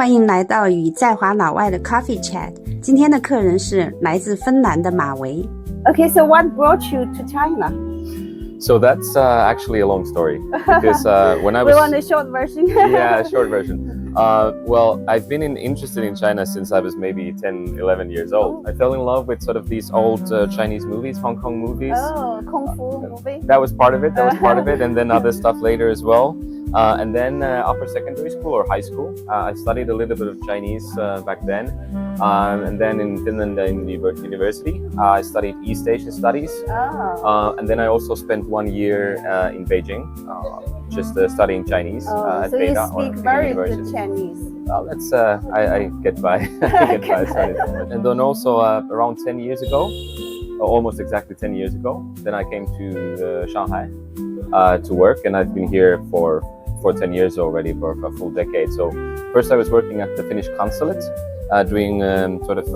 欢迎来到与在华老外的 Coffee Chat。今天的客人是来自芬兰的马维。Okay, so what brought you to China? So that's actually a long story because when I was... We want a short version. Yeah, short version. Well, I've been interested in China since I was maybe 10, 11 years old. I fell in love with sort of these old Chinese movies, Hong Kong movies. Oh, Kung Fu movie. That was part of it, and then other stuff later as well. And then upper secondary school or high school, I studied a little bit of Chinese back then. And then in Finland, in university, I studied East Asian studies. Oh. And then I also spent 1 year in Beijing, just studying Chinese at so Beida you speak very good Chinese. That's I get by. I get by. And then also around 10 years ago, almost exactly 10 years ago, then I came to Shanghai to work, and I've been here for 10 years already, for a full decade. So first I was working at the Finnish consulate, doing sort of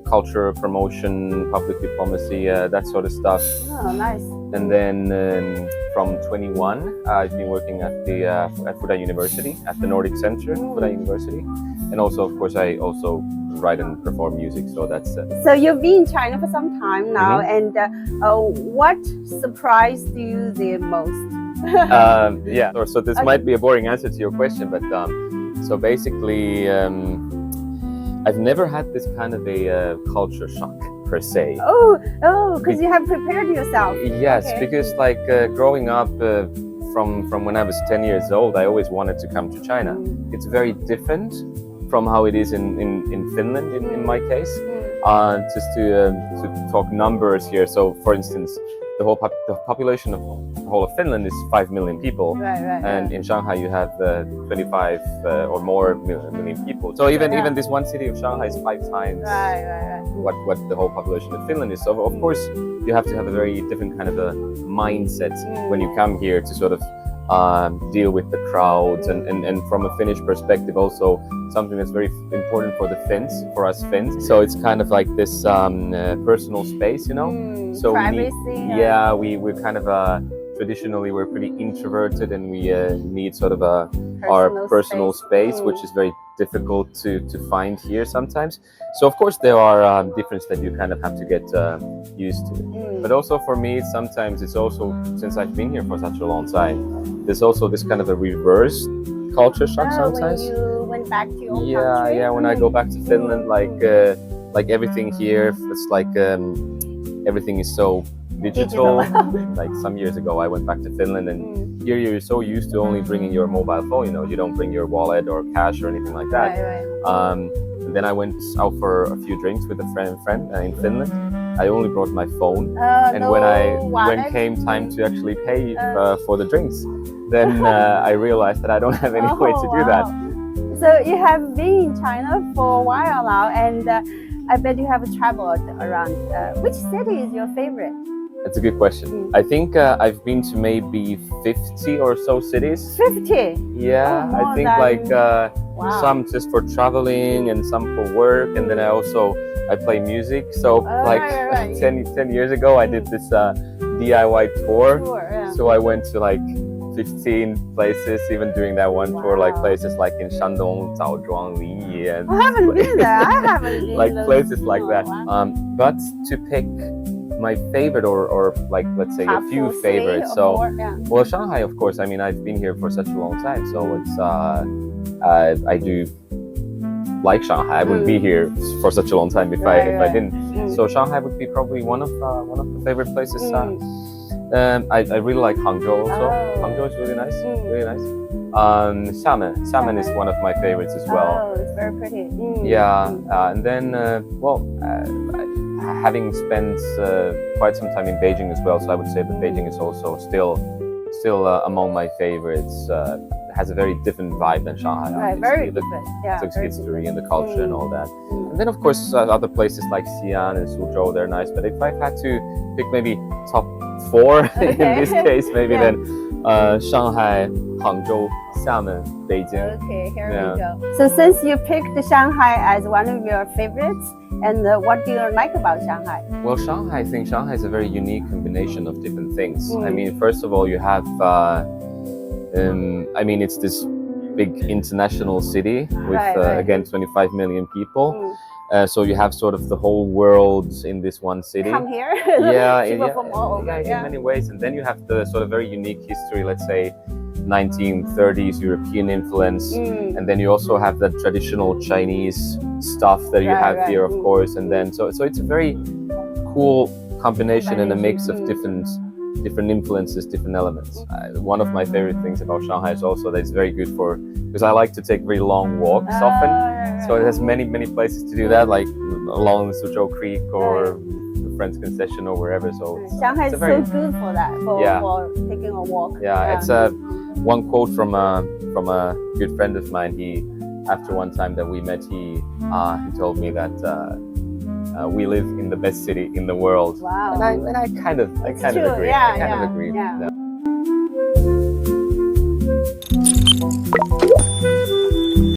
culture promotion, public diplomacy, that sort of stuff. Oh, nice. And then from 21, I've been working at the at Fuda University, at the Nordic Center, Fuda University. And also, of course, I also write and perform music, so that's So you've been in China for some time now, and what surprised you the most? Yeah, so this might be a boring answer to your question, but so basically I've never had this kind of a culture shock per se. Oh, because you have prepared yourself. Yes, Okay. because like growing up from when I was 10 years old, I always wanted to come to China. It's very different from how it is in Finland in my case. Just to talk numbers here. So for instance, the population of the whole of Finland is 5 million people, Right. and in Shanghai you have 25 or more million people. So even this one city of Shanghai is 5 times Right. what the whole population of Finland is. So of course you have to have a very different kind of a mindset when you come here to sort of deal with the crowds, and from a Finnish perspective also something that's very important for the Finns, for us Finns. So it's kind of like this personal space, you know. So privacy. we're kind of traditionally we're pretty introverted, and we need sort of our personal space, which is very difficult to find here sometimes. So of course there are differences that you kind of have to get used to. But also for me, sometimes it's also, since I've been here for such a long time, there's also this kind of a reverse culture shock sometimes. When you went back to your own country? Yeah, when I go back to Finland, like everything here, it's like everything is so digital. Like some years ago I went back to Finland, and here you're so used to only bringing your mobile phone, you know, you don't bring your wallet or cash or anything like that. Right. And then I went out for a few drinks with a friend in Finland. I only brought my phone, and when came time to actually pay for the drinks, then I realized that I don't have any way to do that. So you have been in China for a while now, and I bet you have traveled around. Which city is your favorite? That's a good question. I think I've been to maybe 50 or so cities. 50? Yeah, I think some just for traveling and some for work, and then I play music. So 10 years ago I did this DIY tour. So I went to like 15 places, even during that one tour, like places like in Shandong, Zaozhuang, Linyi, and I haven't been there. I haven't been like places like that. But to pick my favorite, or like let's say a few favorites. So well, Shanghai, of course. I mean, I've been here for such a long time, so it's I do like Shanghai. I wouldn't be here for such a long time if I didn't. So Shanghai would be probably one of the favorite places. I really like Hangzhou also. Hangzhou is really nice, really nice. Xiamen is one of my favorites as well. Oh, it's very pretty. Yeah, and then having spent quite some time in Beijing as well, so I would say that Beijing is also still among my favorites. Has a very different vibe than Shanghai. Right, very different. Yeah, the history and the culture and all that. And then of course other places like Xi'an and Suzhou, they're nice. But if I had to pick maybe top 4 in this case, maybe then Shanghai, Hangzhou, Xiamen, Beijing. Okay, here we go. So since you picked Shanghai as one of your favorites, and what do you like about Shanghai? Well, I think Shanghai is a very unique combination of different things. I mean, first of all, you have, it's this big international city with again 25 million people. So you have sort of the whole world in this one city. Come here. From all over. In many ways. And then you have the sort of very unique history, let's say 1930s European influence, and then you also have the traditional Chinese stuff that you have here, of course. And then so it's a very cool combination and a mix of different influences, different elements. One of my favorite things about Shanghai is also that it's very good because I like to take very long walks often. So it has many places to do that, like along Suzhou Creek or the Friends Concession or wherever. So Shanghai is so good for that, for taking a walk. It's one quote from a good friend of mine. After one time that we met, he told me that we live in the best city in the world. Wow. And I kind of agree. Yeah, I kind of agree. Yeah.